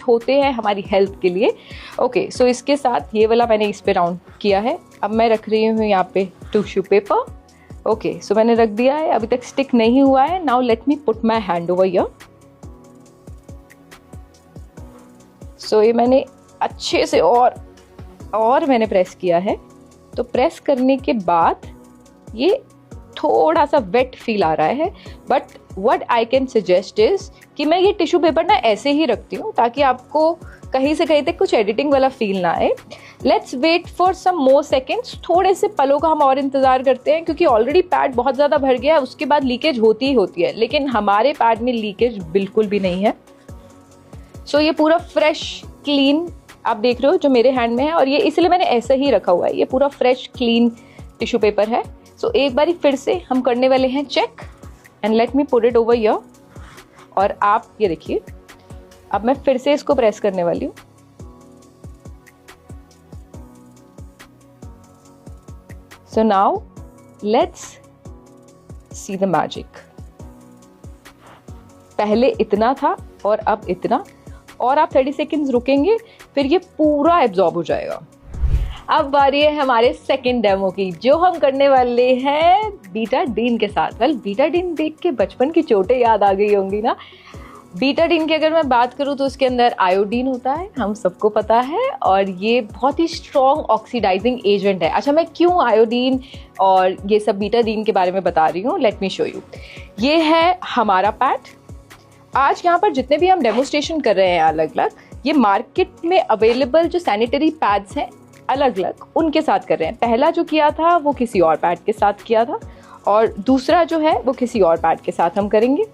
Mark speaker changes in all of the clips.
Speaker 1: होते हैं हमारी हेल्थ के लिए। ओके, सो इसके साथ ये वाला मैंने इस पे राउंड किया है। अब मैं रख रही हूँ यहाँ पे टिश्यू पेपर। ओके, सो मैंने रख दिया है, अभी तक स्टिक नहीं हुआ है। Now let me put my hand over here. So ये मैंने अच्छे से और मैंने प्रेस किया है। तो प्रेस करने के बाद ये थोड़ा सा वेट फील आ रहा है, but what I can suggest is कि मैं ये टिश्यू पेपर ना ऐसे ही रखती हूँ ताकि आपको कहीं से कहीं तक कुछ एडिटिंग वाला फील ना आए। Let's wait for some more seconds, थोड़े से पलों का हम और इंतजार करते हैं, क्योंकि ऑलरेडी पैड बहुत ज़्यादा भर गया है, उसके बाद लीकेज होती ही होती है, लेकिन हमारे पैड में लीकेज बिल्कुल भी नहीं है। सो ये पूरा फ्रेश क्लीन आप देख रहे हो जो मेरे हैंड में है, और ये इसलिए मैंने ऐसे ही रखा हुआ है। ये पूरा फ्रेश क्लीन टिश्यू पेपर है। सो एक बारी फिर से हम करने वाले हैं check, and let me put it over here. और आप ये देखिए, अब मैं फिर से इसको प्रेस करने वाली हूँ। So now let's see the magic. पहले इतना था और अब इतना, और आप 30 सेकेंड्स रुकेंगे, फिर ये पूरा एब्जॉर्ब हो जाएगा। अब बारी है हमारे सेकंड डेमो की, जो हम करने वाले हैं बीटाडीन के साथ। वेल, बीटाडीन देख के बचपन की चोटें याद आ गई होंगी ना। बीटाडीन की अगर मैं बात करूँ तो उसके अंदर आयोडीन होता है, हम सबको पता है, और ये बहुत ही स्ट्रॉन्ग ऑक्सीडाइजिंग एजेंट है। अच्छा, मैं क्यों आयोडीन और ये सब बीटाडीन के बारे में बता रही हूँ, लेट मी शो यू। ये है हमारा पैड। आज यहाँ पर जितने भी हम डेमोस्ट्रेशन कर रहे हैं अलग अलग, ये मार्केट में अवेलेबल जो सैनिटरी पैड्स हैं अलग अलग, उनके साथ कर रहे हैं। पहला जो किया था वो किसी और पैड के साथ किया था, और दूसरा जो है वो किसी और पैड के साथ हम करेंगे।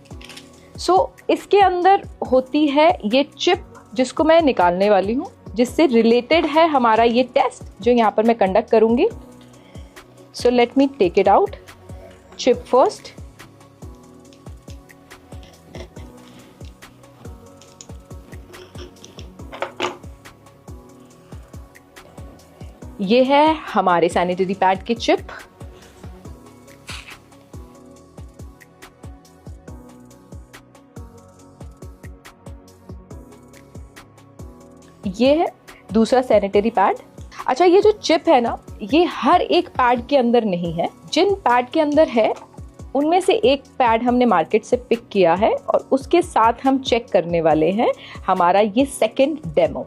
Speaker 1: सो इसके अंदर होती है ये चिप, जिसको मैं निकालने वाली हूँ, जिससे रिलेटेड है हमारा ये टेस्ट जो यहाँ पर मैं कंडक्ट करूँगी। So let me take it out. Chip first. ये है हमारे सैनिटरी पैड की चिप। ये है दूसरा सैनिटरी पैड। अच्छा, ये जो चिप है ना, ये हर एक पैड के अंदर नहीं है। जिन पैड के अंदर है उनमें से एक पैड हमने मार्केट से पिक किया है, और उसके साथ हम चेक करने वाले हैं हमारा ये सेकंड डेमो,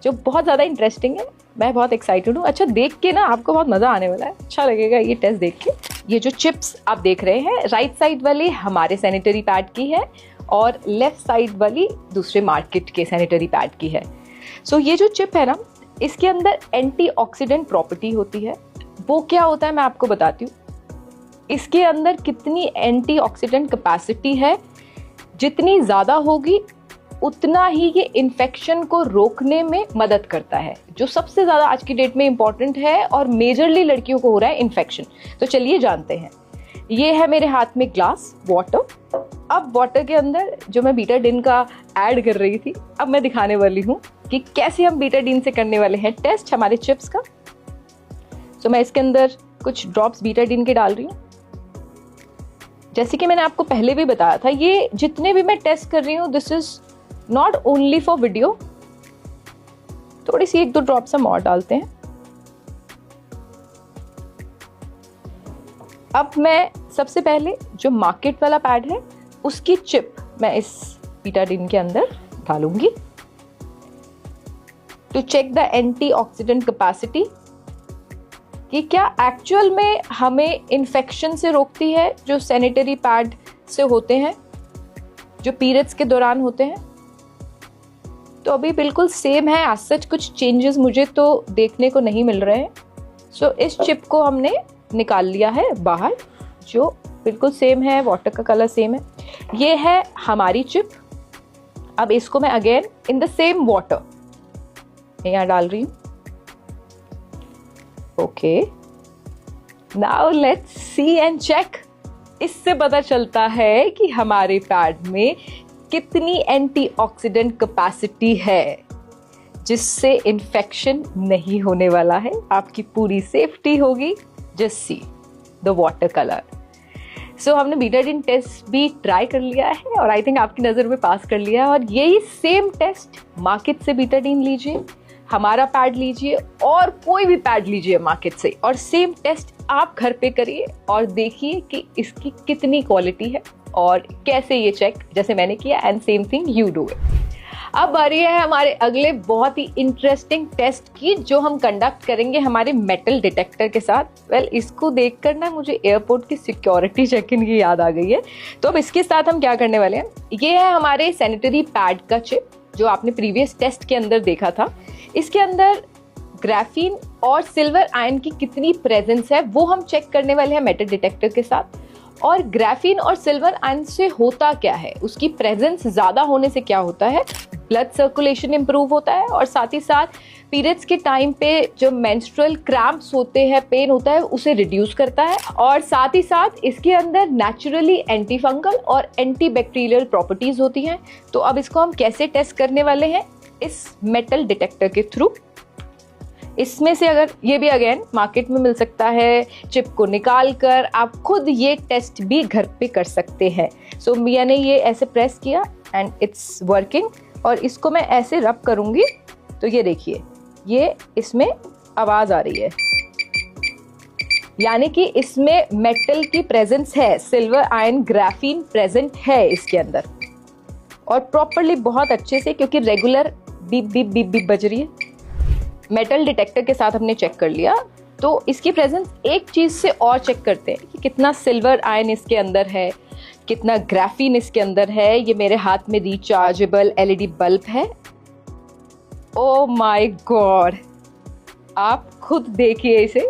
Speaker 1: जो बहुत ज़्यादा इंटरेस्टिंग है। मैं बहुत एक्साइटेड हूँ। अच्छा, देख के ना आपको बहुत मज़ा आने वाला है, अच्छा लगेगा ये टेस्ट देख के। ये जो चिप्स आप देख रहे हैं, राइट साइड वाली हमारे सैनिटरी पैड की है, और लेफ्ट साइड वाली दूसरे मार्केट के सैनिटरी पैड की है। सो ये जो चिप है ना, इसके अंदर एंटीऑक्सीडेंट प्रॉपर्टी होती है। वो क्या होता है मैं आपको बताती हूँ। इसके अंदर कितनी एंटीऑक्सीडेंट कैपेसिटी है, जितनी ज़्यादा होगी उतना ही ये इन्फेक्शन को रोकने में मदद करता है, जो सबसे ज़्यादा आज की डेट में इम्पॉर्टेंट है, और मेजरली लड़कियों को हो रहा है इन्फेक्शन। तो चलिए जानते हैं। ये है मेरे हाथ में ग्लास वाटर। अब वाटर के अंदर जो मैं बीटाडीन का ऐड कर रही थी, अब मैं दिखाने वाली हूँ कि कैसे हम बीटाडीन से करने वाले हैं टेस्ट हमारे चिप्स का। तो मैं इसके अंदर कुछ ड्रॉप्स बीटाडीन के डाल रही हूँ। जैसे कि मैंने आपको पहले भी बताया था, ये जितने भी मैं टेस्ट कर रही हूँ, this is not only for video. थोड़ी सी 1-2 ड्रॉप्स हम और डालते हैं। अब मैं सबसे पहले जो मार्केट वाला पैड है उसकी चिप मैं इस बीटाडीन के अंदर डालूंगी, to check the antioxidant capacity, कि क्या एक्चुअल में हमें इन्फेक्शन से रोकती है, जो सैनिटरी पैड से होते हैं, जो पीरियड्स के दौरान होते हैं। तो अभी बिल्कुल सेम है, आज सच कुछ चेंजेस मुझे तो देखने को नहीं मिल रहे हैं। सो इस चिप को हमने निकाल लिया है बाहर, जो बिल्कुल सेम है, वाटर का कलर सेम है। ये है हमारी चिप। अब इसको मैं again in the same water यहाँ डाल रही हूँ। Okay, now let's see and check. इससे पता चलता है कि हमारे पैड में कितनी एंटीऑक्सीडेंट कैपेसिटी है, जिससे इन्फेक्शन नहीं होने वाला है, आपकी पूरी सेफ्टी होगी। Just see the water colour. So हमने बीटाडीन टेस्ट भी ट्राई कर लिया है और आई थिंक आपकी नज़र में पास कर लिया है। और यही सेम टेस्ट मार्केट से बीटाडीन लीजिए, हमारा पैड लीजिए और कोई भी पैड लीजिए मार्केट से, और सेम टेस्ट आप घर पे करिए और देखिए कि इसकी कितनी क्वालिटी है और कैसे ये चेक जैसे मैंने किया, and same thing you do it. अब आ रही है हमारे अगले बहुत ही इंटरेस्टिंग टेस्ट की, जो हम कंडक्ट करेंगे हमारे मेटल डिटेक्टर के साथ। इसको देखकर ना मुझे एयरपोर्ट की सिक्योरिटी चेक इन की याद आ गई है। तो अब इसके साथ हम क्या करने वाले हैं, ये है हमारे सैनिटरी पैड का चिप जो आपने प्रीवियस टेस्ट के अंदर देखा था। इसके अंदर ग्राफीन और सिल्वर आयन की कितनी प्रेजेंस है वो हम चेक करने वाले हैं मेटल डिटेक्टर के साथ। और ग्राफीन और सिल्वर आयन से होता क्या है, उसकी प्रेजेंस ज़्यादा होने से क्या होता है, ब्लड सर्कुलेशन इंप्रूव होता है, और साथ ही साथ पीरियड्स के टाइम पे जो मेंस्ट्रुअल क्रैम्प्स होते हैं, पेन होता है, उसे रिड्यूस करता है। और साथ ही साथ इसके अंदर नेचुरली एंटी फंगल और एंटी बैक्टीरियल प्रॉपर्टीज होती हैं। तो अब इसको हम कैसे टेस्ट करने वाले हैं, इस मेटल डिटेक्टर के थ्रू। इसमें से अगर ये भी अगेन मार्केट में मिल सकता है, चिप को निकाल कर आप खुद ये टेस्ट भी घर पे कर सकते हैं। सो मैंने ये ऐसे प्रेस किया एंड इट्स वर्किंग, और इसको मैं ऐसे रब करूंगी तो ये देखिए ये इसमें आवाज आ रही है, यानी कि इसमें मेटल की प्रेजेंस है, सिल्वर आयन ग्राफीन प्रेजेंट है इसके अंदर, और प्रॉपरली बहुत अच्छे से, क्योंकि regular beep beep beep beep बज रही है। मेटल डिटेक्टर के साथ हमने चेक कर लिया, तो इसकी प्रेजेंस एक चीज से और चेक करते हैं कि कितना सिल्वर आयन इसके अंदर है, कितना ग्राफीन इसके अंदर है। ये मेरे हाथ में रिचार्जेबल एलईडी बल्ब है। ओ माय गॉड, आप खुद देखिए इसे,